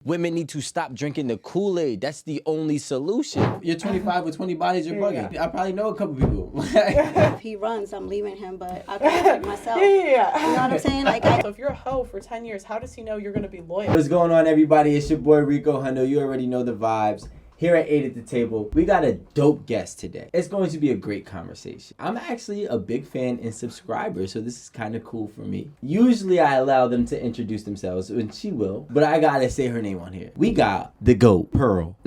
Women need to stop drinking the Kool-Aid. That's the only solution. You're 25 with 20 bodies, you're bugging. I probably know a couple people. If he runs, I'm leaving him, but I can protect myself. Yeah. You know what I'm saying? So if you're a hoe for 10 years, how does he know you're going to be loyal? What's going on, everybody? It's your boy Rico Hundo. You already know the vibes. Here at 8 at the Table, we got a dope guest today. It's going to be a great conversation. I'm actually a big fan and subscriber, so this is kind of cool for me. Usually I allow them to introduce themselves, and she will, but I gotta say her name on here. We got the GOAT, Pearl,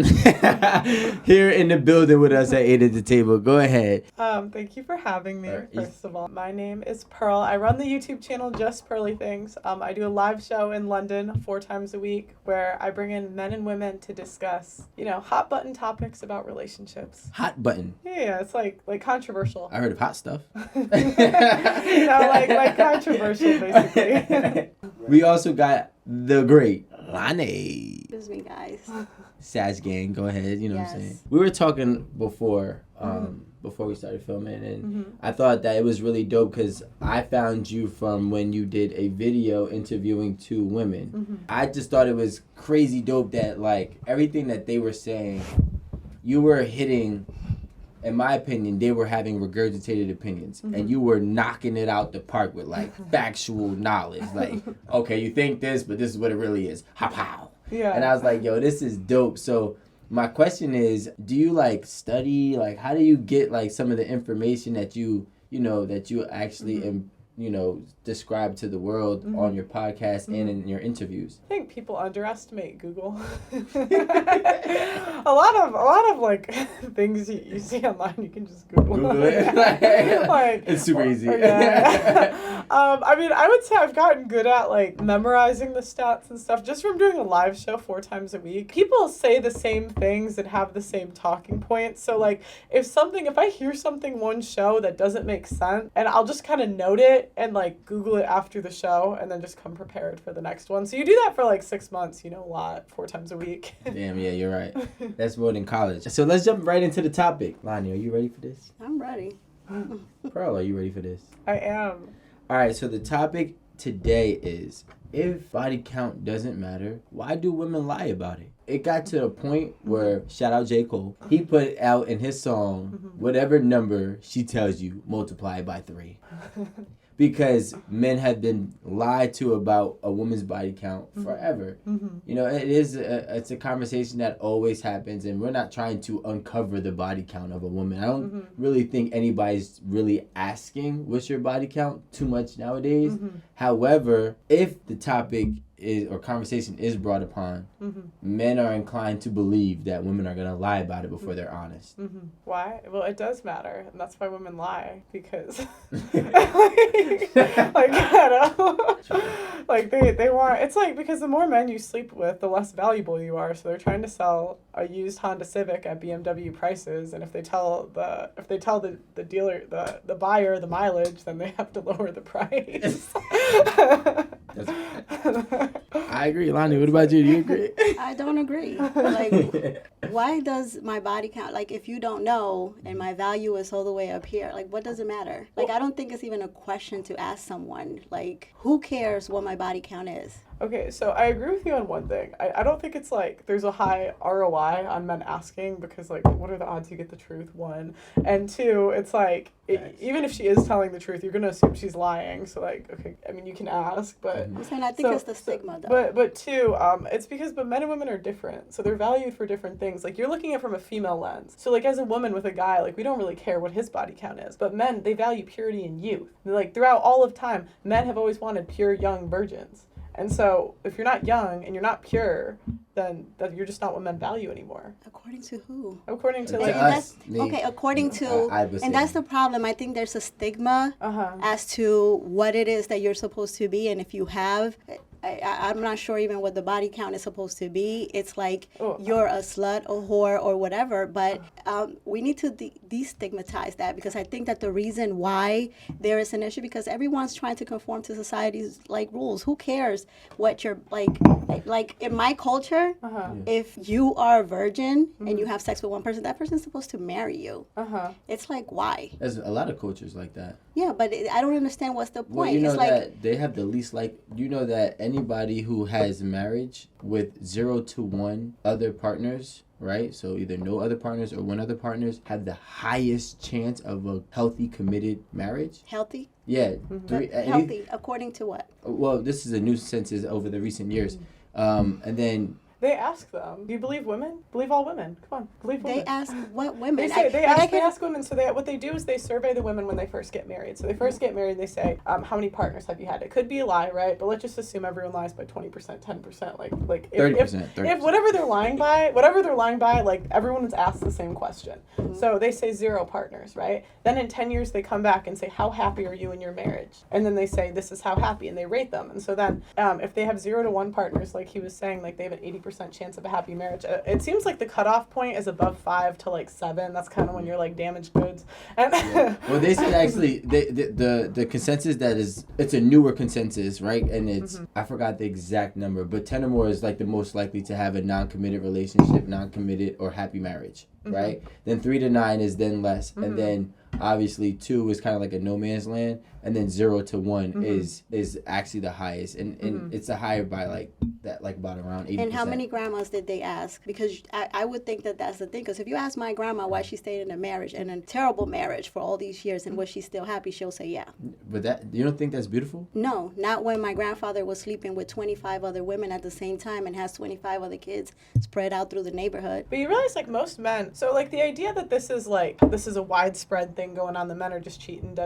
here in the building with us at 8 at the Table. Go ahead. Thank you for having me, first of all. My name is Pearl. I run the YouTube channel Just Pearly Things. I do a live show in London 4 times a week where I bring in men and women to discuss, hot button topics about relationships. Hot button. Yeah, it's like controversial. I heard of hot stuff. No, like controversial, basically. We also got the great Lani. Excuse me, guys. Saz Gang, go ahead. You know Yes. what I'm saying? We were talking before we started filming, and I thought that it was really dope because I found you from when you did a video interviewing 2 women. I just thought it was crazy dope that, like, everything that they were saying, you were hitting, in my opinion, they were having regurgitated opinions, and you were knocking it out the park with, like, factual knowledge. Like, okay, you think this, but this is what it really is. Pow. Yeah. And I was like, yo, this is dope. So my question is, do you like study? Like, how do you get like some of the information that you actually, describe to the world on your podcast and in your interviews? I think people underestimate Google. a lot of like things you see online, you can just Google it. Like, it's super easy. Yeah. I would say I've gotten good at like memorizing the stats and stuff just from doing a live show 4 times a week. People say the same things and have the same talking points. So like if I hear something one show that doesn't make sense, and I'll just kind of note it and like Google it after the show and then just come prepared for the next one. So you do that for like 6 months, a lot, 4 times a week. Damn, yeah, you're right. That's more than college. So let's jump right into the topic. Lani, are you ready for this? I'm ready. Pearl, are you ready for this? I am. All right, so the topic today is, if body count doesn't matter, why do women lie about it? It got to the point where, shout out J. Cole, he put out in his song, whatever number she tells you, multiply it by 3. Because men have been lied to about a woman's body count forever. It's a conversation that always happens, and we're not trying to uncover the body count of a woman. I don't really think anybody's really asking what's your body count too much nowadays. However, if the topic conversation is brought upon, men are inclined to believe that women are going to lie about it before they're honest. Why? Well, it does matter, and that's why women lie, because they want, it's like, because the more men you sleep with, the less valuable you are, so they're trying to sell a used Honda Civic at BMW prices, and if they tell the dealer, the buyer, the mileage, then they have to lower the price. I agree. Lani, what about you? Do you agree? I don't agree. Like, why does my body count? Like, if you don't know and my value is all the way up here, like, what does it matter? Like, I don't think it's even a question to ask someone. Like, who cares what my body count is? Okay, so I agree with you on one thing. I don't think it's like there's a high ROI on men asking, because like what are the odds you get the truth, 1, and 2, it's like even if she is telling the truth, you're gonna assume she's lying. So like, okay, I mean you can ask, but I think it's the stigma though. But 2, it's because men and women are different, so they're valued for different things. Like you're looking at it from a female lens. So like as a woman with a guy, like we don't really care what his body count is, but men, they value purity and youth. Like throughout all of time, men have always wanted pure young virgins. And so, if you're not young and you're not pure, then you're just not what men value anymore. According to who? According to us. According to, and that's the problem. I think there's a stigma as to what it is that you're supposed to be, and if you have, I'm not sure even what the body count is supposed to be. It's like you're a slut, a whore, or whatever. But we need to destigmatize that, because I think that the reason why there is an issue, because everyone's trying to conform to society's like rules. Who cares what you're like in my culture? If you are a virgin and you have sex with one person, that person's supposed to marry you. It's like, why? There's a lot of cultures like that. Yeah, but I don't understand what's the point. Well, you know it's like, that they have the least, like, you know that anybody who has marriage with 0 to 1 other partners, right? So either no other partners or 1 other partners have the highest chance of a healthy, committed marriage. Healthy? Yeah. Healthy, according to what? Well, this is a new census over the recent years. And then... They ask them, do you believe women? Believe all women. Come on, believe women. They ask what women? They ask women, so what they do is they survey the women when they first get married. So they first get married, they say, how many partners have you had? It could be a lie, right? But let's just assume everyone lies by 20%, 10%, like 30%. If whatever they're lying by, like everyone is asked the same question. Mm-hmm. So they say 0 partners, right? Then in 10 years they come back and say, how happy are you in your marriage? And then they say, this is how happy, and they rate them. And so then if they have 0 to 1 partners, like he was saying, like they have an 80% chance of a happy marriage. It seems like the cutoff point is above 5 to like 7. That's kind of when you're like damaged goods. And well, they said actually the consensus that is, it's a newer consensus, right? And it's I forgot the exact number, but 10 or more is like the most likely to have a non-committed relationship, non-committed or happy marriage, right? Then 3 to 9 is then less, and then obviously 2 is kind of like a no man's land, and then 0 to 1 is actually the highest, and it's a higher by like that, like about around 80%. And how many grandmas did they ask? Because I would think that that's the thing. Because if you ask my grandma why she stayed in a marriage, and a terrible marriage for all these years, and was she still happy, she'll say yeah. But that, you don't think that's beautiful? No, not when my grandfather was sleeping with 25 other women at the same time and has 25 other kids spread out through the neighborhood. But you realize like most men, so like the idea that this is a widespread thing going on, the men are just cheating,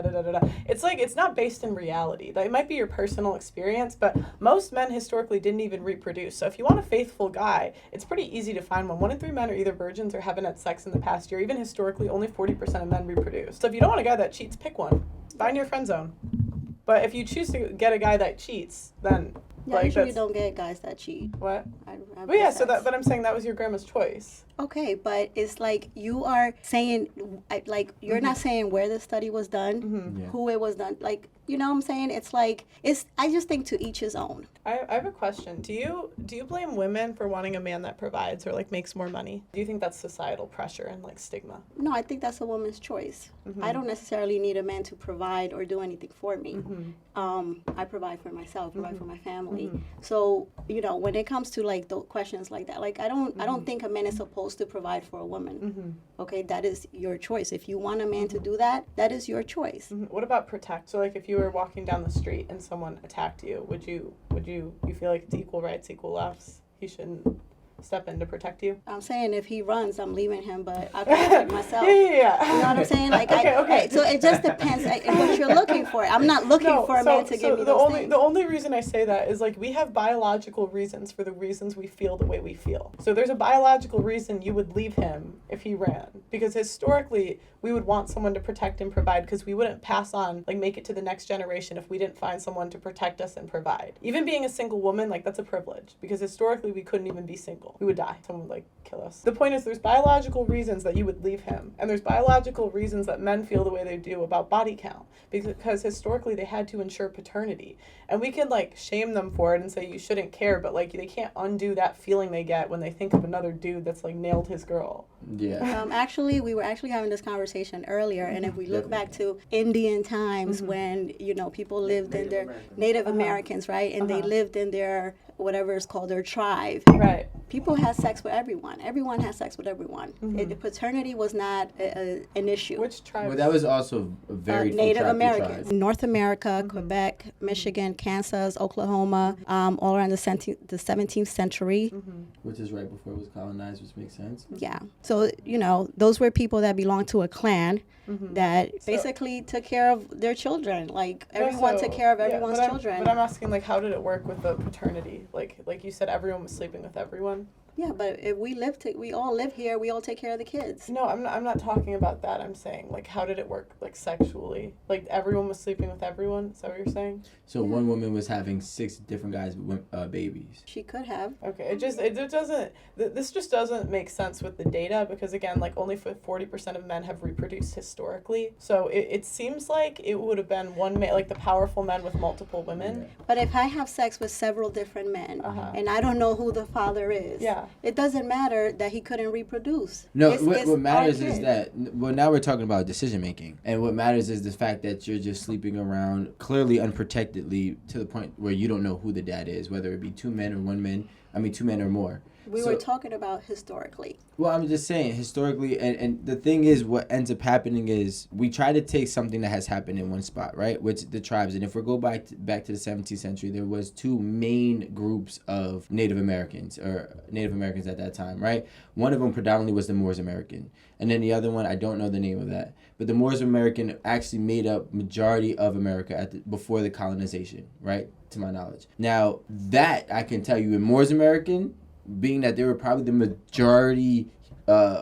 it's like, it's not based in reality. That it might be your personal experience, but most men historically didn't even reproduce. So if you want a faithful guy, it's pretty easy to find one. 1 in 3 men are either virgins or haven't had sex in the past year. Even historically, only 40% of men reproduce. So if you don't want a guy that cheats, pick one. Find your friend zone. But if you choose to get a guy that cheats, then yeah, usually don't get guys that cheat. What? But yeah, but I'm saying that was your grandma's choice. Okay, but it's like you are saying, like you're not saying where the study was done, who it was done. Like, you know what I'm saying? It's like, I just think to each his own. I have a question. Do you blame women for wanting a man that provides or like makes more money? Do you think that's societal pressure and like stigma? No, I think that's a woman's choice. I don't necessarily need a man to provide or do anything for me. I provide for myself, provide for my family. So, you know, when it comes to like the questions like that, like I don't think a man is supposed to provide for a woman. Okay, that is your choice. If you want a man to do that, that is your choice. What about protect? So like if you were walking down the street and someone attacked you, would you feel like it's equal rights, equal lefts? He shouldn't step in to protect you? I'm saying if he runs, I'm leaving him, but I can protect myself. Yeah. You know what I'm saying? Like, okay. So it just depends what you're looking for. I'm not looking for a man to give me those things. The only reason I say that is like we have biological reasons for the reasons we feel the way we feel. So there's a biological reason you would leave him if he ran. Because historically, we would want someone to protect and provide because we wouldn't pass on, like make it to the next generation if we didn't find someone to protect us and provide. Even being a single woman, like that's a privilege because historically we couldn't even be single. We would die. Someone would like kill us. The point is there's biological reasons that you would leave him. And there's biological reasons that men feel the way they do about body count. Because historically they had to ensure paternity. And we could like shame them for it and say you shouldn't care, but like they can't undo that feeling they get when they think of another dude that's like nailed his girl. Yeah. Actually, we were actually having this conversation earlier, and if we look back to Indian times when, you know, people lived in their Native Americans, right? And they lived in their, whatever is called their tribe. Right. People had sex with everyone. Everyone had sex with everyone. Paternity was not an issue. Which tribe? Well, that was also a very Native Americans. North America, Quebec, Michigan, Kansas, Oklahoma, all around the 17th century. Which is right before it was colonized, which makes sense. Yeah. So, you know, those were people that belonged to a clan that basically took care of their children. Like, everyone took care of everyone's children. But I'm asking, like, how did it work with the paternity? Like you said, everyone was sleeping with everyone. Yeah, but if we all live here, we all take care of the kids. No, I'm not talking about that. I'm saying, like, how did it work, like, sexually? Like, everyone was sleeping with everyone? Is that what you're saying? So one woman was having 6 different guys with babies. She could have. Okay, this just doesn't make sense with the data because, again, like, only 40% of men have reproduced historically. So it seems like it would have been one man, like the powerful men with multiple women. But if I have sex with several different men and I don't know who the father is, it doesn't matter that he couldn't reproduce. No, what matters is that, well, now we're talking about decision making. And what matters is the fact that you're just sleeping around clearly unprotectedly to the point where you don't know who the dad is, whether it be two men or more. We were talking about historically. Well, I'm just saying historically, and the thing is, what ends up happening is we try to take something that has happened in one spot, right? Which the tribes, and if we go back to the 17th century, there was two main groups of Native Americans at that time, right? One of them predominantly was the Moors American, and then the other one, I don't know the name of that, but the Moors American actually made up majority of America before the colonization, right? To my knowledge. Now that I can tell you, in Moors American, being that they were probably the majority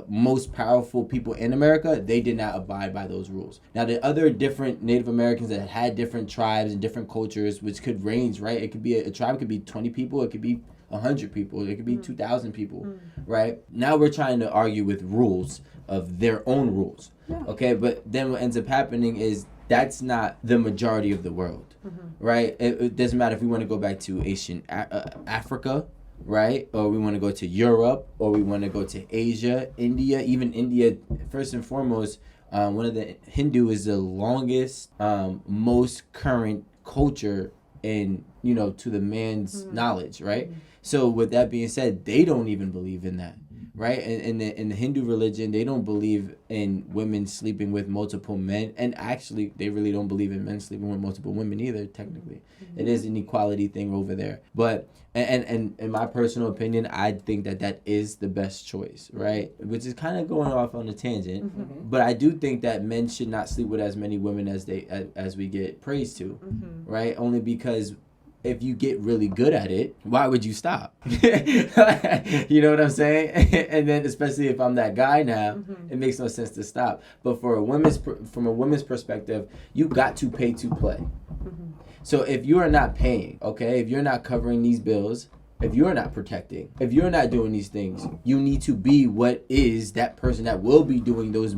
most powerful people in America, they did not abide by those rules. Now, the other different Native Americans that had different tribes and different cultures, which could range, right? It could be a tribe could be 20 people, it could be 100 people, it could be 2,000 people, right? Now we're trying to argue with rules of their own rules, okay? But then what ends up happening is that's not the majority of the world, right? It doesn't matter if we want to go back to Africa, right? Or we want to go to Europe, or we want to go to Asia, India. Even India, first and foremost, one of the Hindu is the longest, most current culture in, to the man's knowledge, right? So with that being said, they don't even believe in that, right? In the Hindu religion, they don't believe in women sleeping with multiple men, and actually, they really don't believe in men sleeping with multiple women either. Technically, it is an equality thing over there. But and in my personal opinion, I think that is the best choice, right? Which is kind of going off on a tangent, but I do think that men should not sleep with as many women as we get praised to, right? Only because if you get really good at it, why would you stop? You know what I'm saying? And then especially if I'm that guy now, it makes no sense to stop. But from a woman's perspective, you got to pay to play. So if you are not paying, okay, if you're not covering these bills, if you're not protecting, if you're not doing these things, you need to be what is that person that will be doing those.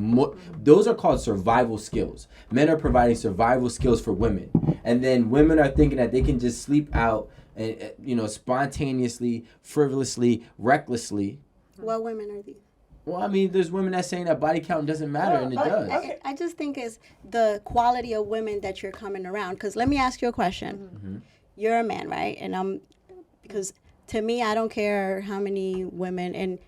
Those are called survival skills. Men are providing survival skills for women. And then women are thinking that they can just sleep out, and spontaneously, frivolously, recklessly. What women are these? Well, I mean, there's women that's saying that body count doesn't matter, and it does. I just think it's the quality of women that you're coming around. Because let me ask you a question. You're a man, right? And because to me, I don't care how many women, and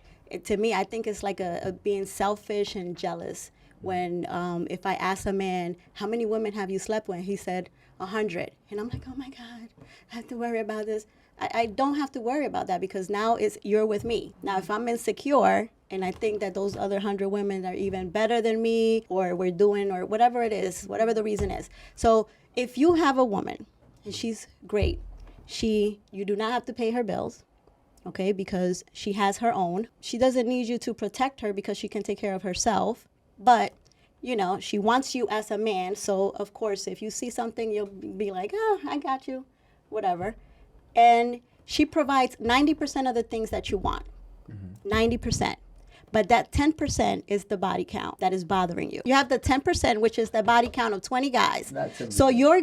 to me, I think it's like a being selfish and jealous. When if I ask a man, how many women have you slept with? He said 100. And I'm like, oh my God, I have to worry about this. I don't have to worry about that, because now you're with me. Now, if I'm insecure and I think that those other 100 women are even better than me, or we're doing, or whatever it is, whatever the reason is. So if you have a woman and she's great, you do not have to pay her bills, okay, because she has her own. She doesn't need you to protect her because she can take care of herself. But, she wants you as a man. So, of course, if you see something, you'll be like, oh, I got you, whatever. And she provides 90% of the things that you want, 90%. But that 10% is the body count that is bothering you. You have the 10%, which is the body count of 20 guys. So you're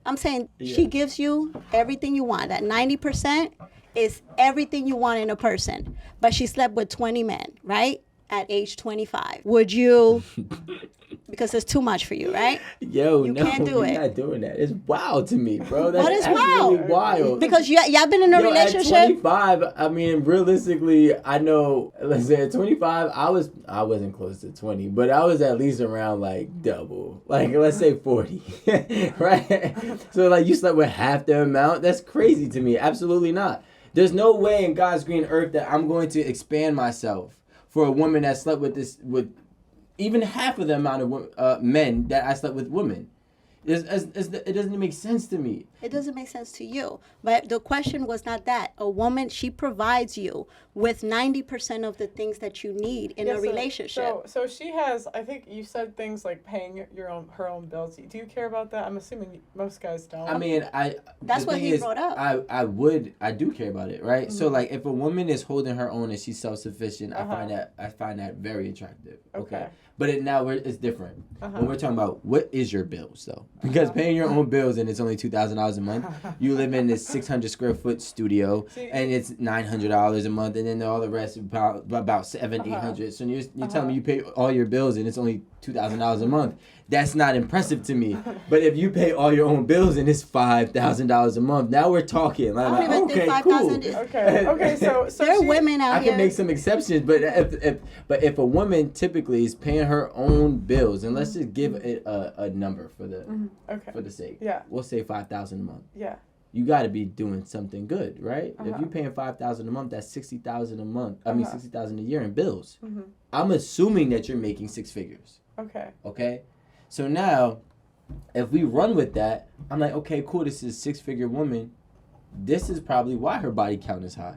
I'm saying she gives you everything you want. That 90% is everything you want in a person. But she slept with 20 men, right? At age 25. Would you, because it's too much for you, right? Yo, you no, can't do you're it. not doing that. It's wild to me, bro. That's what is wild? Wild. Because y'all been in a relationship. At 25, I mean, realistically, I know, let's say at 25, I wasn't close to 20, but I was at least around like double. Like, let's say 40, right? So like you slept with half the amount. That's crazy to me. Absolutely not. There's no way in God's green earth that I'm going to expand myself for a woman that slept with even half of the amount of men that I slept with women. It doesn't make sense to me. It doesn't make sense to you. But the question was not that. A woman, she provides you with 90% of the things that you need in a relationship. So she has, I think you said things like paying her own bills. Do you care about that? I'm assuming most guys don't. I mean, that's what he brought up. I do care about it, right? So like if a woman is holding her own and she's self-sufficient, I find that very attractive. Okay. But now it's different. When we're talking about what is your bills, though. Because paying your own bills and it's only $2,000 a month. You live in this 600 square foot studio and it's $900 a month. And then all the rest is about $700-800. So you're telling me you pay all your bills and it's only $2,000 a month. That's not impressive to me. But if you pay all your own bills and it's $5,000 a month, now we're talking. Like, I don't even think cool. Okay. So there are women out here. I can make some exceptions, but if a woman typically is paying her own bills, and let's just give it a number for the sake. Yeah. We'll say $5,000 a month. Yeah. You got to be doing something good, right? If you're paying $5,000 a month, that's $60,000 a month. I mean, $60,000 a year in bills. I'm assuming that you're making six figures. Okay. So now, if we run with that, I'm like, okay, cool. This is a six-figure woman. This is probably why her body count is high,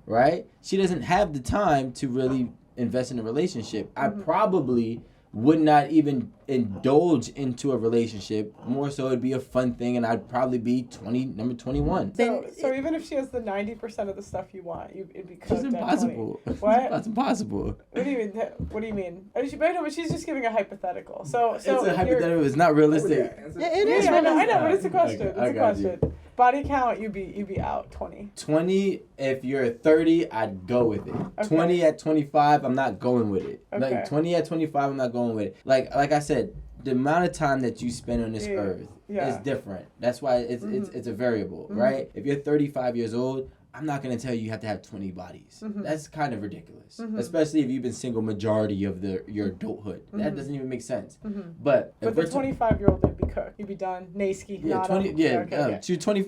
right? She doesn't have the time to really invest in a relationship. I probably would not even indulge into a relationship. More so, it'd be a fun thing, and I'd probably be number 21. So even if she has the 90% of the stuff you want, it'd be cooked. It's impossible. What? That's impossible. What do you mean? What do you mean? But she's just giving a hypothetical. So it's a hypothetical. It's not realistic. It is. I know, but it's a question. Okay, it's a question. You. Body count, you'd be out 20. 20, if you're 30, I'd go with it. Okay. 20 at 25, I'm not going with it. Okay. Like 20 at 25, I'm not going with it. Like I said, the amount of time that you spend on this earth is different. That's why it's a variable, right? If you're 35 years old, I'm not going to tell you have to have 20 bodies. That's kind of ridiculous. Especially if you've been single majority of your adulthood. That doesn't even make sense. But the 25-year-old, they'd be cooked. You'd be done. Nasky. Yeah, 20. Yeah,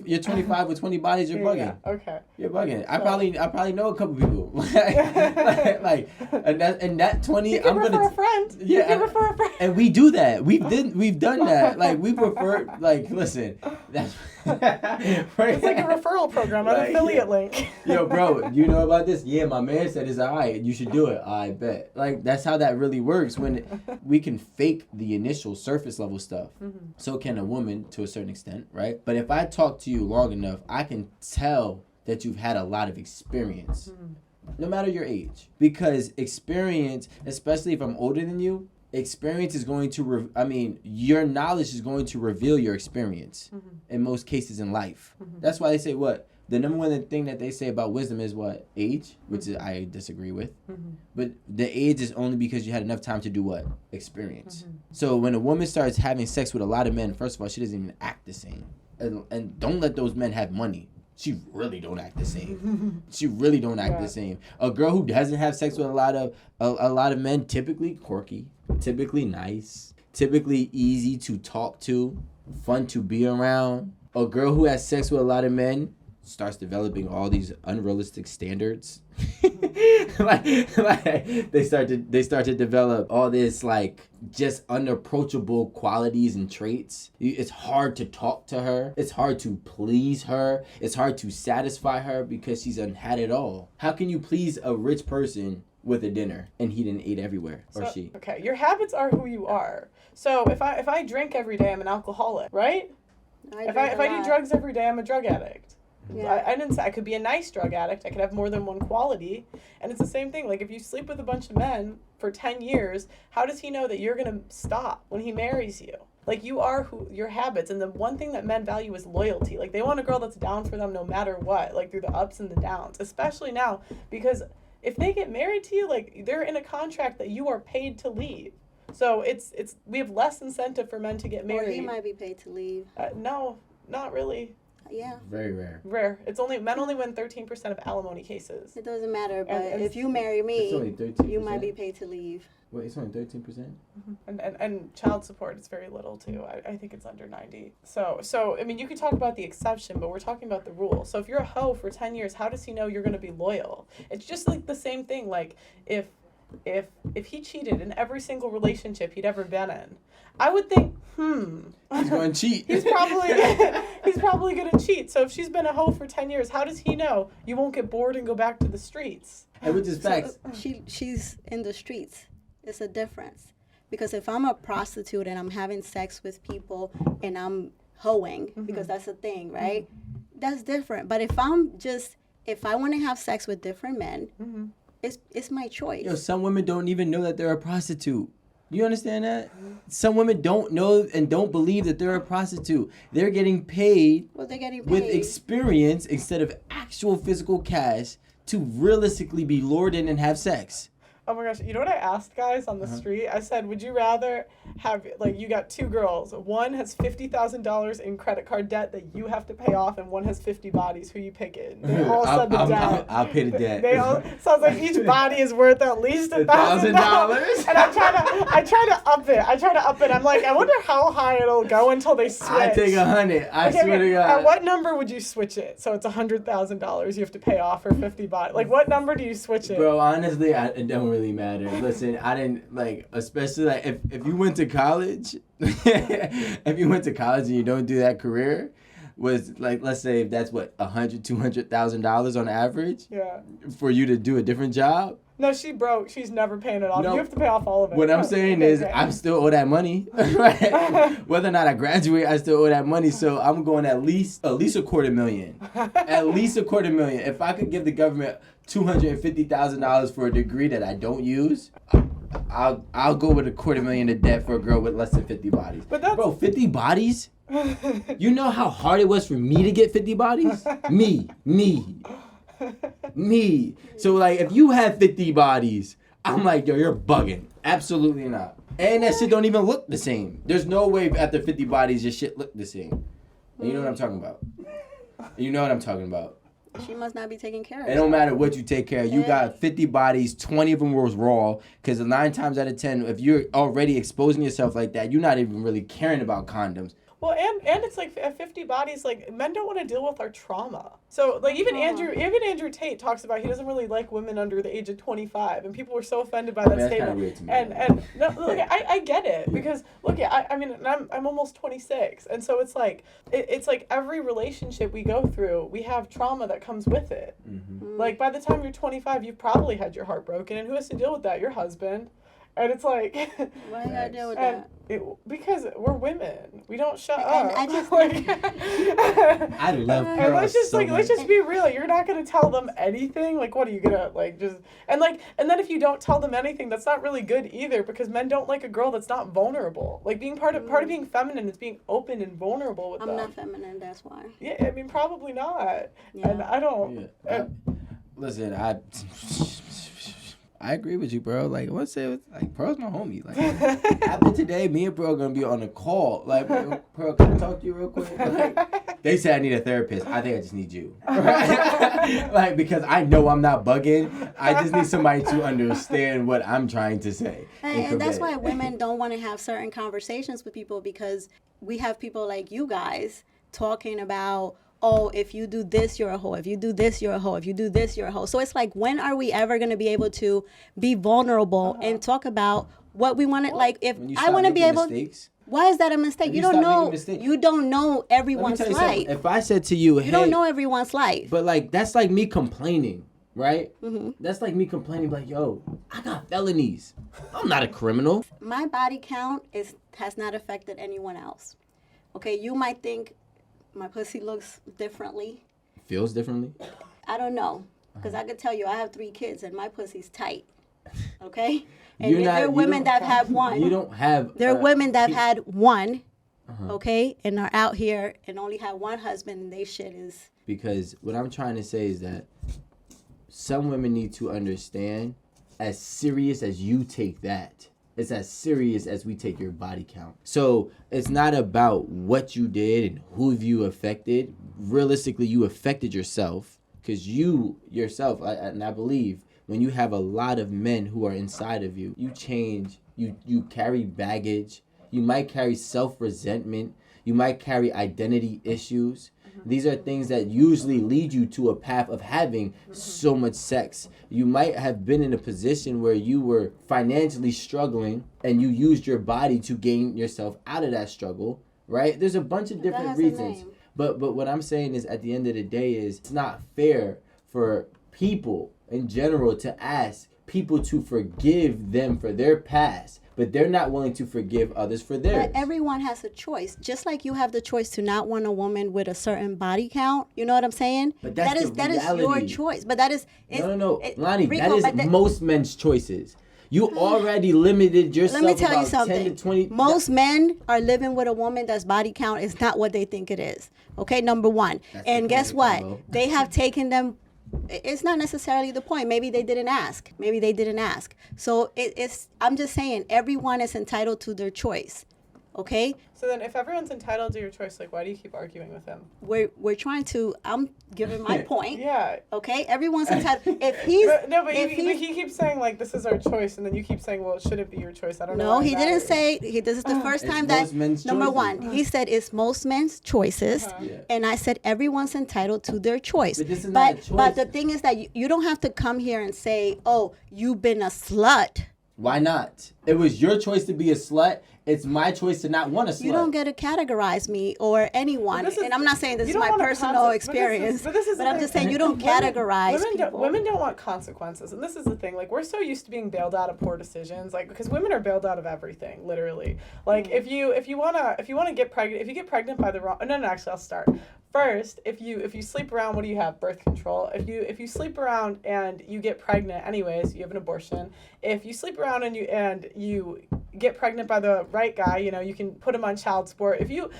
you're 25 with 20 bodies. You're bugging. Yeah, okay. You're bugging. I probably know a couple people. like and that 20. You can refer a friend. Yeah, you can refer a friend. And we do that. We've done that. Like we prefer. Like listen, that's. It's like a referral program, an affiliate link. Yo, bro, you know about this? Yeah, my man said it's alright. You should do it. I bet. Like that's how that really works. When we can fake the initial surface level stuff, so can a woman to a certain extent, right? But if I talk to you long enough, I can tell that you've had a lot of experience, no matter your age, because experience, especially if I'm older than you. Experience is going to, your knowledge is going to reveal your experience in most cases in life. That's why they say what? The number one thing that they say about wisdom is what? Age, which I disagree with. But the age is only because you had enough time to do what? Experience. So when a woman starts having sex with a lot of men, first of all, she doesn't even act the same. And don't let those men have money. She really don't act the same. The same. A girl who doesn't have sex with a lot of men, typically quirky, typically nice, typically easy to talk to, fun to be around. A girl who has sex with a lot of men starts developing all these unrealistic standards. like they start to develop all this like just unapproachable qualities and traits. It's hard to talk to her. It's hard to please her. It's hard to satisfy her because she's had it all. How can you please a rich person with a dinner and he didn't eat everywhere or she? Okay, your habits are who you are. So if I drink every day, I'm an alcoholic, right? If I do drugs every day, I'm a drug addict. Yeah. I didn't say I could be a nice drug addict. I could have more than one quality. And it's the same thing. Like, if you sleep with a bunch of men for 10 years, how does he know that you're going to stop when he marries you? Like, you are your habits. And the one thing that men value is loyalty. Like, they want a girl that's down for them no matter what, like, through the ups and the downs, especially now. Because if they get married to you, like, they're in a contract that you are paid to leave. So it's we have less incentive for men to get married. Or he might be paid to leave. No, not really. Yeah. Very rare. Rare. Men only win 13% of alimony cases. It doesn't matter, but if you marry me, it's only 13%. You might be paid to leave. Wait, it's only 13%? And child support is very little too. I think it's under 90. So I mean, you could talk about the exception, but we're talking about the rule. So if you're a hoe for 10 years, how does he know you're going to be loyal? It's just like the same thing. Like if he cheated in every single relationship he'd ever been in, I would think, he's going to cheat. he's probably going to cheat. So if she's been a hoe for 10 years, how does he know you won't get bored and go back to the streets? And which is facts. She's in the streets. It's a difference. Because if I'm a prostitute and I'm having sex with people and I'm hoeing, because that's a thing, right? That's different. But if I want to have sex with different men, it's my choice. Yo, some women don't even know that they're a prostitute. You understand that? Some women don't know and don't believe that they're a prostitute. They're getting paid, with experience instead of actual physical cash to realistically be lured in and have sex. Oh my gosh, you know what I asked guys on the street? I said, would you rather have, like, you got two girls. One has $50,000 in credit card debt that you have to pay off, and one has 50 bodies. Who you picking? They all said the debt. I'll pay the debt. Sounds like each body is worth at least $1,000. And I try to up it. I'm like, I wonder how high it'll go until they switch. I take 100. I swear to God. At what number would you switch it? So it's $100,000 you have to pay off for 50 bodies. Like, what number do you switch it? Bro, honestly, it don't really matter. Listen, I didn't, like, especially, like, if you went to college, if you went to college and you don't do that career, was, like, let's say if that's, what, $100,000-$200,000 on average? Yeah. For you to do a different job? No, she broke. She's never paying it off. No, you have to pay off all of it. What I'm saying is I still owe that money. Right? Whether or not I graduate, I still owe that money. So I'm going at least $250,000. At least $250,000. If I could give the government $250,000 for a degree that I don't use, I'll go with $250,000 in debt for a girl with less than 50 bodies. But that's... Bro, 50 bodies? You know how hard it was for me to get 50 bodies? Me. So, like, if you have 50 bodies, I'm like, yo, you're bugging. Absolutely not. And that shit don't even look the same. There's no way after 50 bodies your shit look the same. And you know what I'm talking about. She must not be taking care of it. It don't matter what you take care of. You got 50 bodies, 20 of them was raw. Because 9 times out of 10, if you're already exposing yourself like that, you're not even really caring about condoms. Well, and it's like at 50 bodies, like, men don't want to deal with our trauma. So, like, even Andrew Tate talks about he doesn't really like women under the age of 25, and people were so offended by that statement. That's kind of weird to me. And no, look, I get it, because look, I mean, I'm almost 26, and so it's like every relationship we go through, we have trauma that comes with it. Mm-hmm. Like, by the time you're 25, you've probably had your heart broken, and who has to deal with that? Your husband. And it's like, why do you gotta deal with that? Because we're women. We don't shut up. I just I love Pearl. And let's just be real. You're not gonna tell them anything. Like, what are you gonna, like, just and then if you don't tell them anything, that's not really good either, because men don't like a girl that's not vulnerable. Like, being part of being feminine is being open and vulnerable with them. I'm not feminine, that's why. Yeah, I mean, probably not. Yeah. And I don't. Yeah. Listen, I agree with you, bro. Like, let's say, like, Pearl's my homie. Like, after today, me and Pearl gonna be on a call. Like, Pearl, can I talk to you real quick? Like, they say I need a therapist. I think I just need you. Like, because I know I'm not bugging. I just need somebody to understand what I'm trying to say. And that's why women don't want to have certain conversations with people, because we have people like you guys talking about, oh, if you do this, you're a hoe. If you do this, you're a hoe. If you do this, you're a hoe. So it's like, when are we ever going to be able to be vulnerable and talk about what we want to, like, if I want to be able... Mistakes, why is that a mistake? You don't know everyone's life. If I said to you, hey... You don't know everyone's life. But, like, that's like me complaining, right? Mm-hmm. That's like me complaining, like, yo, I got felonies. I'm not a criminal. My body count has not affected anyone else. Okay, you might think... my pussy looks differently. Feels differently? I don't know. Because I could tell you, I have 3 kids and my pussy's tight. Okay? And there are women that have one. You don't have... There are women that had one, okay? And are out here and only have one husband, and they shit is... Because what I'm trying to say is that some women need to understand, as serious as you take that, it's as serious as we take your body count. So it's not about what you did and who you affected. Realistically, you affected yourself, because you yourself, and I believe when you have a lot of men who are inside of you, you change, you carry baggage, you might carry self-resentment, you might carry identity issues. These are things that usually lead you to a path of having so much sex. You might have been in a position where you were financially struggling and you used your body to gain yourself out of that struggle, right? There's a bunch of different reasons. But what I'm saying is, at the end of the day, is it's not fair for people in general to ask people to forgive them for their past but they're not willing to forgive others for theirs. But everyone has a choice. Just like you have the choice to not want a woman with a certain body count. You know what I'm saying? But that is your choice. But that is... No. Lonnie, Rico, that is most men's choices. You already limited yourself. Let me tell you something. 10 to 20. Most men are living with a woman that's body count is not what they think it is. Okay, number one. And guess what? They have taken them. It's not necessarily the point. Maybe they didn't ask. So I'm just saying, everyone is entitled to their choice. Okay? So then if everyone's entitled to your choice, like, why do you keep arguing with him? We're trying to, I'm giving my point. Yeah. Okay? Everyone's entitled. If he's... But he keeps saying, like, this is our choice, and then you keep saying, well, it shouldn't be your choice. I don't know. No, he didn't say, this is the first time that, number one, he said it's most men's choices, and I said everyone's entitled to their choice. But this is not a choice. But the thing is that you don't have to come here and say, oh, you've been a slut. Why not? It was your choice to be a slut. It's my choice to not want a slut. You don't get to categorize me or anyone. And I'm not saying this is my personal experience. But I'm just saying you don't categorize people. Women don't want consequences. And this is the thing. Like, we're so used to being bailed out of poor decisions. Like, because women are bailed out of everything, literally. Like, if you wanna get pregnant, if you get pregnant by the wrong... No, actually, I'll start. First, if you sleep around, what do you have? Birth control. If you sleep around and you get pregnant anyways, you have an abortion. If you sleep around and you get pregnant by the right guy, you can put him on child support. If you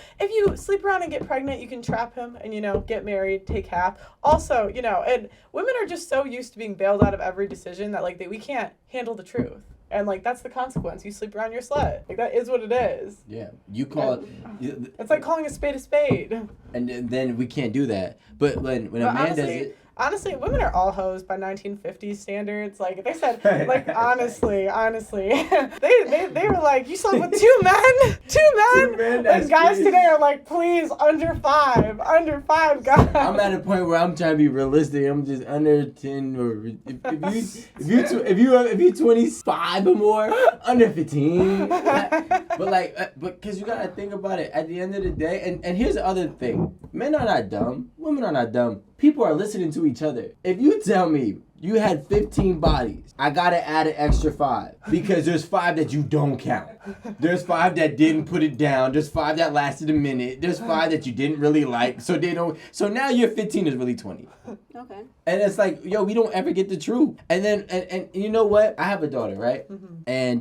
sleep around and get pregnant, you can trap him and get married, take half. Also, and women are just so used to being bailed out of every decision that we can't handle the truth. And, that's the consequence. You sleep around your slut. That is what it is. Yeah. You call it... It's like calling a spade a spade. And then we can't do that. But when a man does it... Honestly, women are all hoes by 1950s standards. Like, they said, honestly, they were like, you slept with two men? Two men? And guys today are like, please, under five guys. I'm at a point where I'm trying to be realistic. I'm just under 10 or if you 25 or more, under 15. But because you gotta think about it at the end of the day. And here's the other thing: men are not dumb. Women are not dumb. People are listening to each other. If you tell me you had 15 bodies, I gotta add an extra 5 because there's 5 that you don't count. There's 5 that didn't put it down. There's 5 that lasted a minute. There's 5 that you didn't really like. So now your 15 is really 20. Okay. And it's like, yo, we don't ever get the truth. And then and you know what? I have a daughter, right? Mm-hmm. And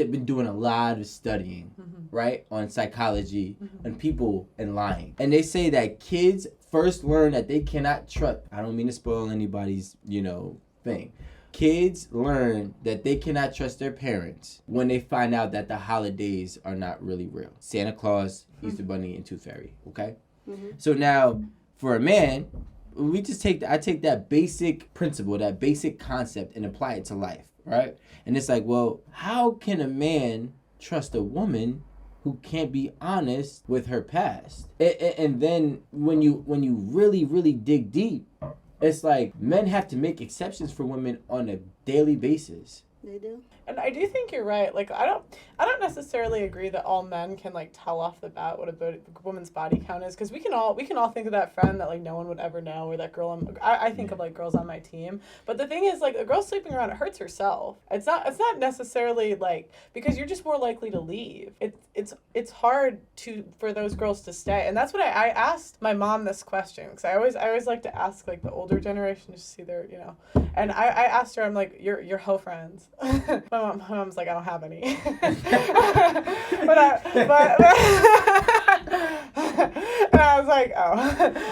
been doing a lot of studying, right, on psychology and people and lying. And they say that kids first learn that they cannot trust. I don't mean to spoil anybody's, thing. Kids learn that they cannot trust their parents when they find out that the holidays are not really real. Santa Claus, Easter Bunny, and Tooth Fairy, okay? Mm-hmm. So now, for a man, I take that basic principle, that basic concept, and apply it to life, right? And it's like, well, how can a man trust a woman who can't be honest with her past? And then when you really, really dig deep, it's like men have to make exceptions for women on a daily basis. They do. And I do think you're right. Like, I don't necessarily agree that all men can tell off the bat what a woman's body count is, because we can all think of that friend that no one would ever know, or that girl. I think of girls on my team. But the thing is, a girl sleeping around, it hurts herself. It's not necessarily because you're just more likely to leave. It's hard for those girls to stay, and that's what I asked my mom this question, because I always like to ask the older generation to see their and I asked her, I'm like, your hoe friends. My mom's like, I don't have any. but and I was like, oh.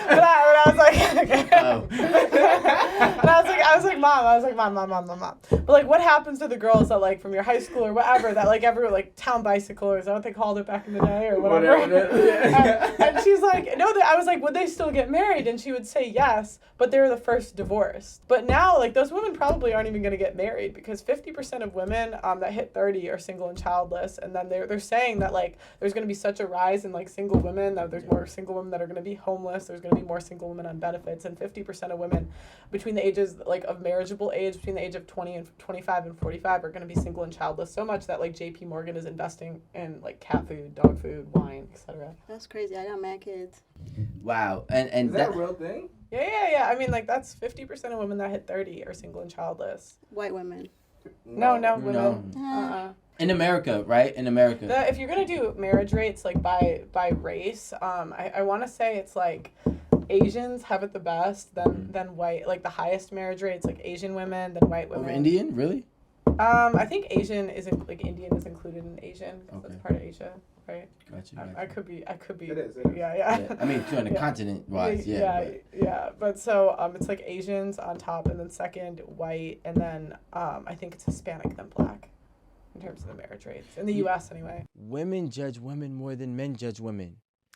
But I was like, okay. Oh. And I was like, mom. But what happens to the girls that from your high school or whatever that every town bicyclers, is that what they called it back in the day or whatever? And she's like, no. I was like, would they still get married? And she would say yes, but they were the first divorced. But now those women probably aren't even going to get married, because 50% of women that hit 30 are single and childless, and then they're saying that there's going to be such a rise in single women, that there's more single women that are going to be homeless, there's going to be more single women on benefits, and 50% of women between the ages of marriageable age, between the age of 20 and 25 and 45, are going to be single and childless, so much that JP Morgan is investing in cat food, dog food, wine, etc. That's crazy. I got mad kids. Wow. And is that a real thing? Yeah. I mean, that's 50% of women that hit 30 are single and childless. White women. No, women. In America, right? In America. If you're gonna do marriage rates like by race, I want to say it's like Asians have it the best, then white, like the highest marriage rates, like Asian women, then white women. Over Indian, really? I think Asian isn't like Indian is included in Asian because that's part of Asia, right? Gotcha. I could be. It is. Yeah. I mean, on the continent wise, yeah. But so it's like Asians on top, and then second white, and then I think it's Hispanic, then black, in terms of the marriage rates in the U.S. anyway. Women judge women more than men judge women.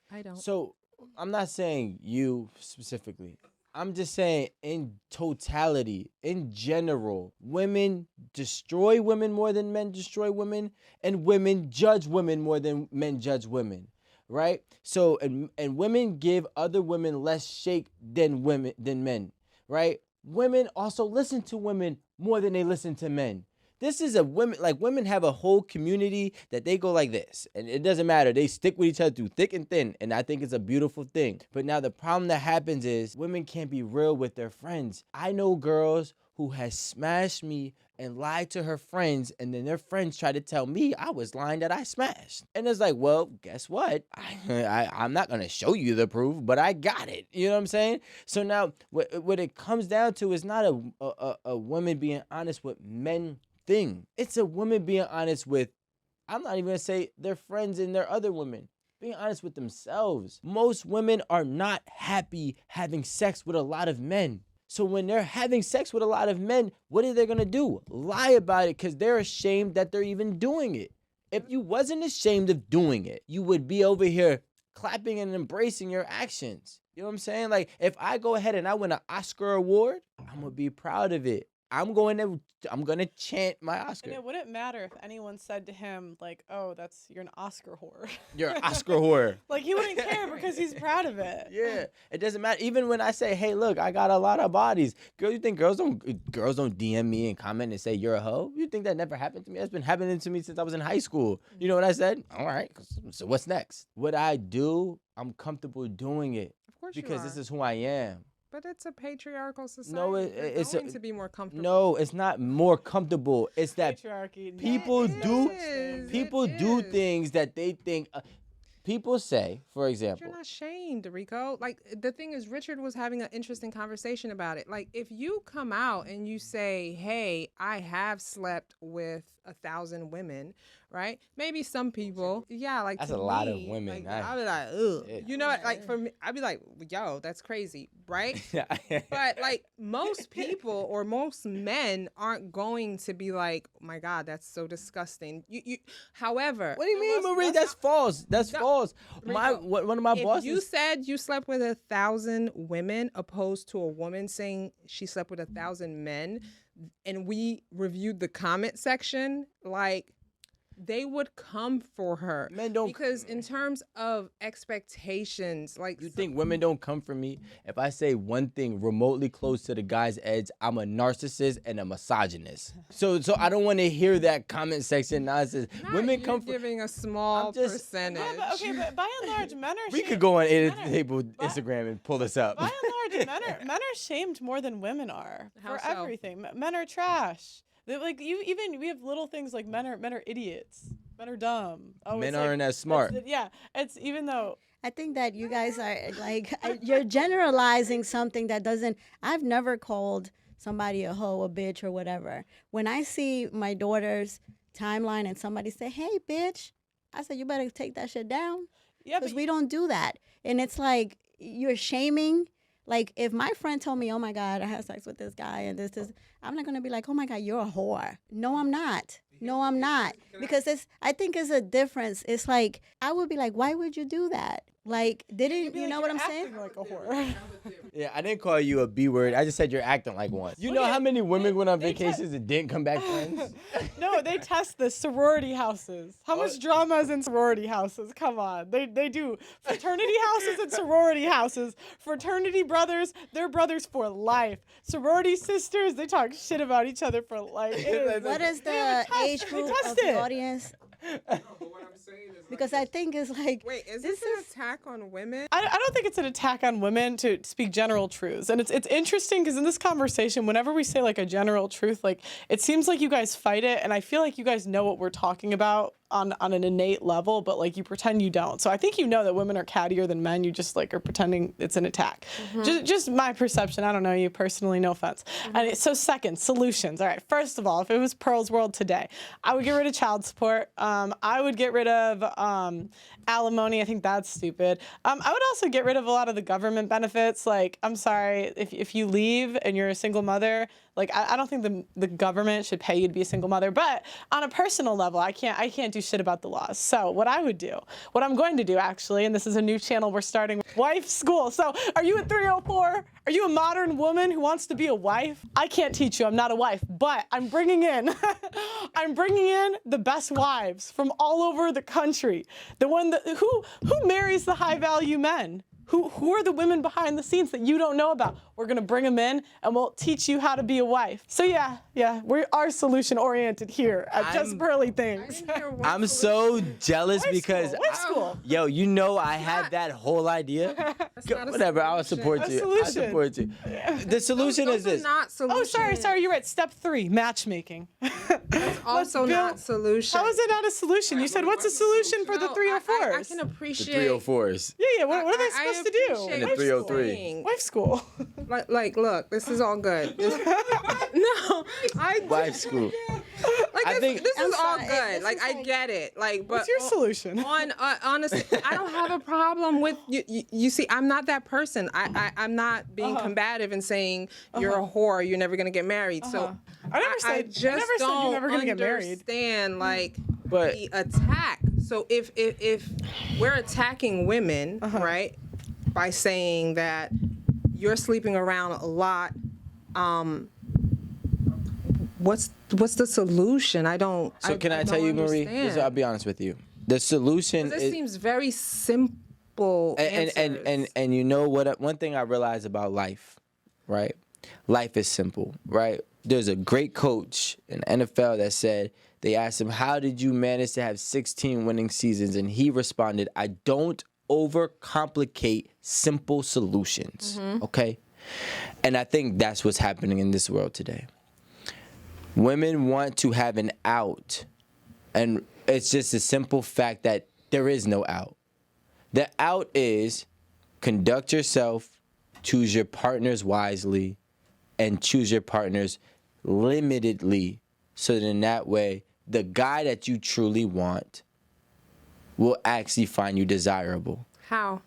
I don't. So I'm not saying you specifically. I'm just saying in totality, in general, women destroy women more than men destroy women, and women judge women more than men judge women, right? So and women give other women less shake than men, right? Women also listen to women more than they listen to men. This is women have a whole community that they go like this, and it doesn't matter. They stick with each other through thick and thin, and I think it's a beautiful thing. But now the problem that happens is women can't be real with their friends. I know girls who has smashed me and lied to her friends, and then their friends try to tell me I was lying that I smashed. And it's like, well, guess what? I'm not going to show you the proof, but I got it. You know what I'm saying? So now what it comes down to is not a woman being honest with men thing. It's a woman being honest with, I'm not even gonna say their friends and their other women, being honest with themselves. Most women are not happy having sex with a lot of men. So when they're having sex with a lot of men, what are they gonna do? Lie about it because they're ashamed that they're even doing it. If you wasn't ashamed of doing it, you would be over here clapping and embracing your actions. You know what I'm saying? Like, if I go ahead and I win an Oscar award, I'm gonna be proud of it. I'm gonna chant my Oscar. And it wouldn't matter if anyone said to him, like, oh, you're an Oscar whore. You're an Oscar whore. Like, he wouldn't care because he's proud of it. Yeah, it doesn't matter. Even when I say, hey, look, I got a lot of bodies. Girl, you think girls don't DM me and comment and say you're a hoe? You think that never happened to me? That's been happening to me since I was in high school. You know what I said? All right, so what's next? What I do, I'm comfortable doing it. Of course because you are. this is who I am. But it's a patriarchal society. No, it's going to be more comfortable. No, it's not more comfortable. It's that patriarchy. People do things that they think. People say, for example, you're not shamed, Rico. Like, the thing is, Richard was having an interesting conversation about it. Like, if you come out and you say, hey, I have slept with 1,000 women, right? Maybe some people, like, that's a lot of women. Like, I'd be like, ugh. You know what? Like, for me, I'd be like, yo, that's crazy, right? But, like, most people or most men aren't going to be like, oh my God, that's so disgusting. However, what do you mean, Marie? That's false. That's false. One of my bosses. You said you slept with 1,000 women, opposed to a woman saying she slept with 1,000 men, and we reviewed the comment section, like, they would come for her. Men don't, because in terms of expectations, like, you think women don't come for me? If I say one thing remotely close to the guy's edge, I'm a narcissist and a misogynist. So I don't want to hear that comment section nonsense. Women come for giving a small percentage. Yeah, but by and large, men are. We could go on Table Instagram and pull this up. By and large, men are shamed more than women are for everything. Men are trash. Like we have little things like men are idiots. Men are dumb. Men aren't as smart. It's even though. I think that you guys are like, you're generalizing something that doesn't. I've never called somebody a hoe, a bitch, or whatever. When I see my daughter's timeline and somebody say, hey, bitch, I said, you better take that shit down. Yeah, because we don't do that. And it's like, you're shaming. Like, if my friend told me, oh, my God, I had sex with this guy and this, I'm not going to be like, oh, my God, you're a whore. No, I'm not. No, I'm not. Because I think it's a difference. It's like, I would be like, why would you do that? Like, didn't you know what I'm saying? Like a whore. Yeah, I didn't call you a B word. I just said you're acting like one. You know how many women went on vacations and didn't come back friends? No, they test the sorority houses. How much drama is in sorority houses? Come on. They do fraternity houses and sorority houses. Fraternity brothers, they're brothers for life. Sorority sisters, they talk shit about each other for life. What is the age group of the audience? what I'm saying is because I think it's like, wait, is this an attack on women? I don't think it's an attack on women to speak general truths. And it's interesting because in this conversation, whenever we say like a general truth, like it seems like you guys fight it. And I feel like you guys know what we're talking about on an innate level, but like you pretend you don't. So I think you know that women are cattier than men. You just like are pretending it's an attack. Just my perception. I don't know you personally, no offense. And so second, solutions. All right. First of all, if it was Pearl's world today, I would get rid of child support. I would get rid of alimony. I think that's stupid. I would also get rid of a lot of the government benefits. Like, I'm sorry, if you leave and you're a single mother, like I don't think the government should pay you to be a single mother. But on a personal level, I can't do shit about the laws. So what I would do, what I'm going to do actually, and this is a new channel we're starting, wife school. So are you at 304? Are you a modern woman who wants to be a wife? I can't teach you. I'm not a wife, but I'm bringing in the best wives from all over the country. The one that who marries the high value men. Who are the women behind the scenes that you don't know about? We're gonna bring them in and we'll teach you how to be a wife. So yeah, we are solution oriented here at Just Pearly Things. I'm so jealous because Wife school. Yo, you know I had that whole idea. Whatever, I'll support you. I support you. The solution is this. Not Oh, sorry, you're right. Step 3, matchmaking. That's also not solution. How is it not a solution? You said what's a solution for the 304s? I can The appreciate 304s. Yeah, what are they supposed to do? And the 303. Wife school. Like, look, this is all good. No, Wife school. Like, I think this is all sorry, good. this Like, is I like- get it. Like, but What's your solution? honestly, I don't have a problem with you. You see, I'm not that person. I'm not being combative and saying you're a whore. You're never gonna get married. So I never said you're never gonna get married. Understand like But- the attack. So if we're attacking women, right, by saying that you're sleeping around a lot, what's the solution? I don't. So can I tell you, Marie? I'll be honest with you. The solution This is, seems very simple. and you know what? One thing I realize about life, right? Life is simple, right? There's a great coach in NFL that said, they asked him, how did you manage to have 16 winning seasons? And he responded, I don't overcomplicate simple solutions, okay? And I think that's what's happening in this world today. Women want to have an out, and it's just a simple fact that there is no out. The out is conduct yourself, choose your partners wisely, and choose your partners limitedly, so that in that way, the guy that you truly want will actually find you desirable. How?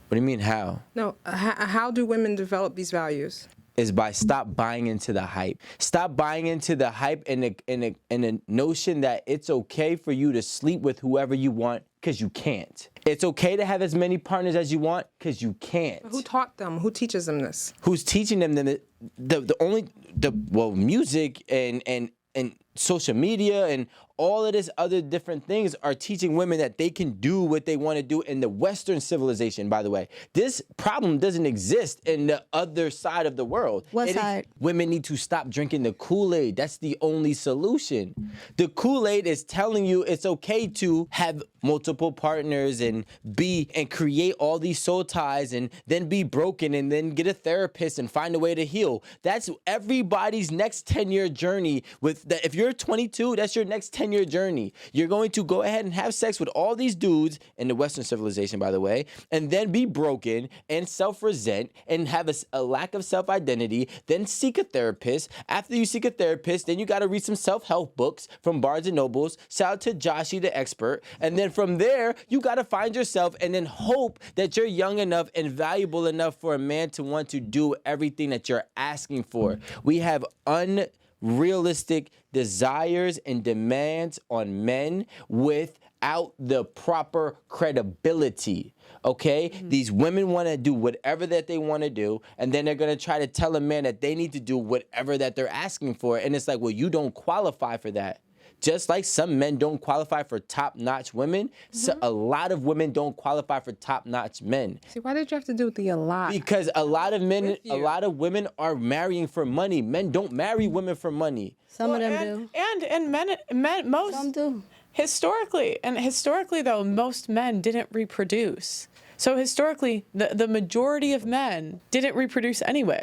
What do you mean how? No, how do women develop these values? Is by stop buying into the hype. Stop buying into the hype and the notion that it's okay for you to sleep with whoever you want because you can't. It's okay to have as many partners as you want because you can't. Who taught them? Who teaches them this? Who's teaching them music and social media and all of this other different things are teaching women that they can do what they want to do in the Western civilization, by the way. This problem doesn't exist in the other side of the world. What side? Women need to stop drinking the Kool-Aid. That's the only solution. The Kool-Aid is telling you it's okay to have multiple partners and create all these soul ties and then be broken and then get a therapist and find a way to heal. That's everybody's next 10-year journey. If you're 22, that's your next 10-year journey. You're going to go ahead and have sex with all these dudes in the Western civilization, by the way, and then be broken and self-resent and have a lack of self-identity, then seek a therapist. After you seek a therapist, then you got to read some self-help books from Barnes & Nobles. Shout out to Joshie, the expert. And then from there, you got to find yourself and then hope that you're young enough and valuable enough for a man to want to do everything that you're asking for. We have unrealistic desires and demands on men without the proper credibility, okay? These women want to do whatever that they want to do, and then they're going to try to tell a man that they need to do whatever that they're asking for, and it's like, well, you don't qualify for that. Just like some men don't qualify for top-notch women, so a lot of women don't qualify for top-notch men. See, why did you have to do the a lot? Because a lot of women are marrying for money. Men don't marry women for money. Some of them do. And men most. Some do. Historically, though, most men didn't reproduce. So historically, the majority of men didn't reproduce anyway.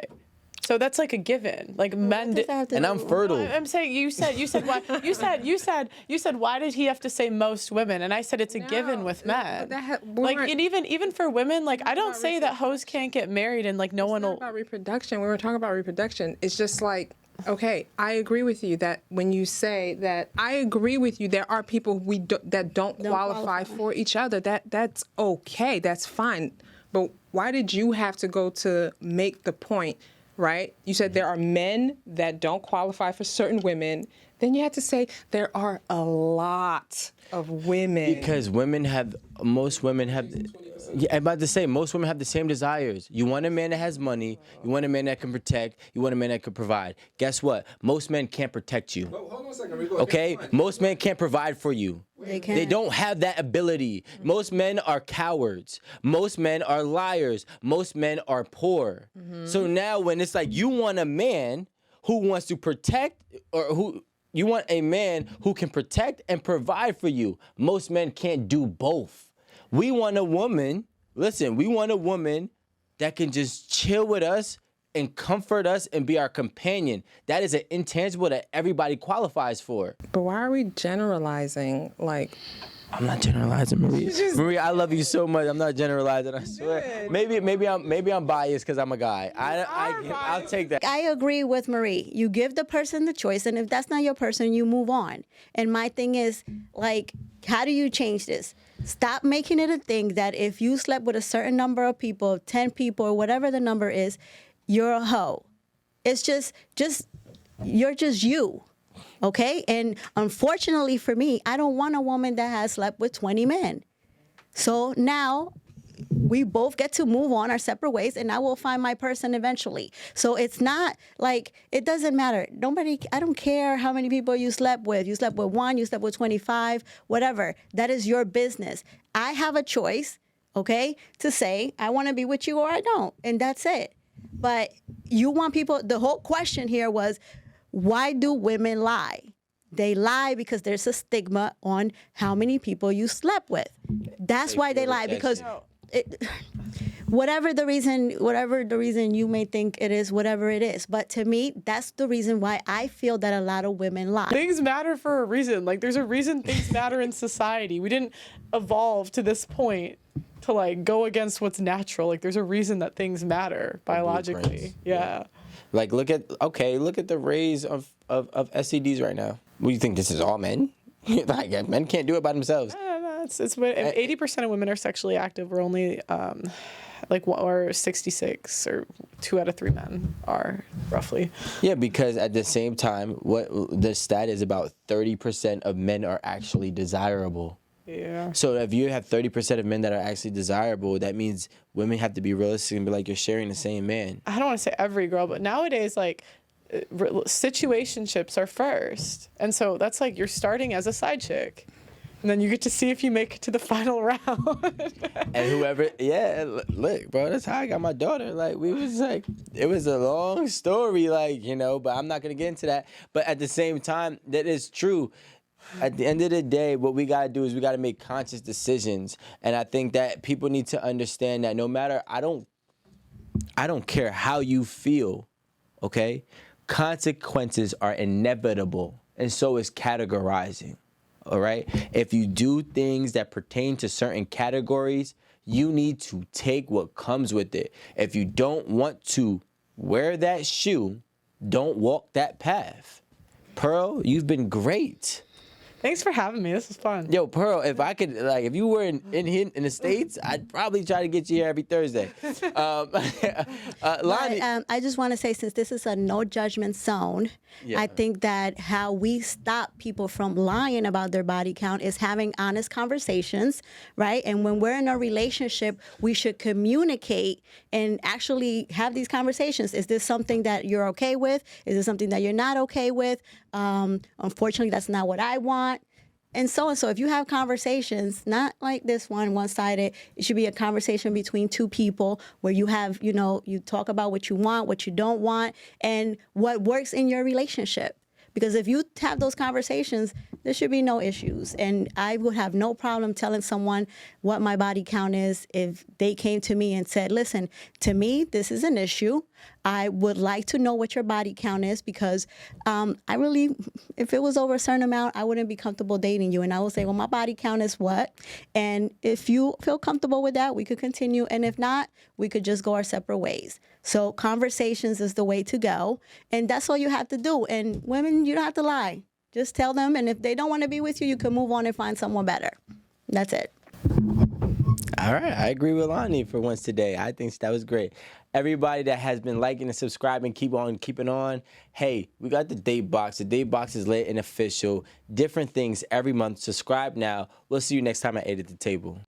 So that's like a given. Like men did, and I'm fertile. No, I'm saying you said why you said why did he have to say most women? And I said it's a given with men. Like and even for women, like I don't say that hoes can't get married and like no one will. About reproduction, we were talking about reproduction. It's just like, okay, I agree with you that when you say that, I agree with you. There are people that don't qualify for each other. That's okay. That's fine. But why did you have to go to make the point? Right? You said there are men that don't qualify for certain women. Then you had to say there are a lot of women. Because most women have, I'm about to say, most women have the same desires. You want a man that has money. You want a man that can protect. You want a man that can provide. Guess what? Most men can't protect you. Well, hold on a second, Rico. Okay? Most men can't provide for you. They don't have that ability. Most men are cowards. Most men are liars. Most men are poor. So now when it's like you want a man who wants to protect, or you want a man who can protect and provide for you. Most men can't do both. We want a woman that can just chill with us and comfort us and be our companion. That is an intangible that everybody qualifies for. But why are we generalizing? Like, I'm not generalizing, Marie. Marie, I love you so much. I'm not generalizing. I swear. Maybe I'm biased because I'm a guy. I'll take that. I agree with Marie. You give the person the choice, and if that's not your person, you move on. And my thing is, like, how do you change this? Stop making it a thing that if you slept with a certain number of people, 10 people, or whatever the number is, you're a hoe. It's just you're just you. Okay? And unfortunately for me, I don't want a woman that has slept with 20 men. So now we both get to move on our separate ways, and I will find my person eventually. So it's not like, it doesn't matter. I don't care how many people you slept with. You slept with 1, you slept with 25, whatever. That is your business. I have a choice, okay, to say I want to be with you or I don't, and that's it. But you want people, the whole question here was, why do women lie? They lie because there's a stigma on how many people you slept with. That's why they lie, because whatever the reason you may think it is, whatever it is. But to me, that's the reason why I feel that a lot of women lie. Things matter for a reason. Like, there's a reason things matter in society. We didn't evolve to this point to like go against what's natural. Like, there's a reason that things matter biologically. Yeah. Like, look at the raise of STDs right now. What do you think? This is all men? Like, men can't do it by themselves. It's 80% of women are sexually active. We're only or 66, or 2 out of 3 men are roughly. Yeah, because at the same time, what the stat is about 30% of men are actually desirable. Yeah. So if you have 30% of men that are actually desirable, that means women have to be realistic and be like, you're sharing the same man. I don't want to say every girl, but nowadays, like, situationships are first. And so that's like you're starting as a side chick. And then you get to see if you make it to the final round. And whoever, look, bro, that's how I got my daughter. Like, it was a long story, like, but I'm not going to get into that. But at the same time, that is true. At the end of the day, what we got to do is we got to make conscious decisions. And I think that people need to understand that no matter, I don't care how you feel, okay? Consequences are inevitable, and so is categorizing, all right? If you do things that pertain to certain categories, you need to take what comes with it. If you don't want to wear that shoe, don't walk that path. Pearl, you've been great. Thanks for having me. This was fun. Yo, Pearl, if I could, like, if you were in the States, I'd probably try to get you here every Thursday. Lonnie. I just want to say, since this is a no judgment zone, I think that how we stop people from lying about their body count is having honest conversations, right? And when we're in a relationship, we should communicate and actually have these conversations. Is this something that you're okay with? Is this something that you're not okay with? Unfortunately, that's not what I want. And so if you have conversations, not like this one-sided, it should be a conversation between 2 people where you have, you talk about what you want, what you don't want, and what works in your relationship. Because if you have those conversations, there should be no issues. And I would have no problem telling someone what my body count is if they came to me and said, listen, to me, this is an issue. I would like to know what your body count is because I really, if it was over a certain amount, I wouldn't be comfortable dating you. And I would say, well, my body count is what? And if you feel comfortable with that, we could continue. And if not, we could just go our separate ways. So conversations is the way to go. And that's all you have to do. And women, you don't have to lie. Just tell them. And if they don't want to be with you, you can move on and find someone better. That's it. All right. I agree with Lonnie for once today. I think that was great. Everybody that has been liking and subscribing, keep on keeping on. Hey, we got the date box. The date box is lit and official. Different things every month. Subscribe now. We'll see you next time at 8 at the Table.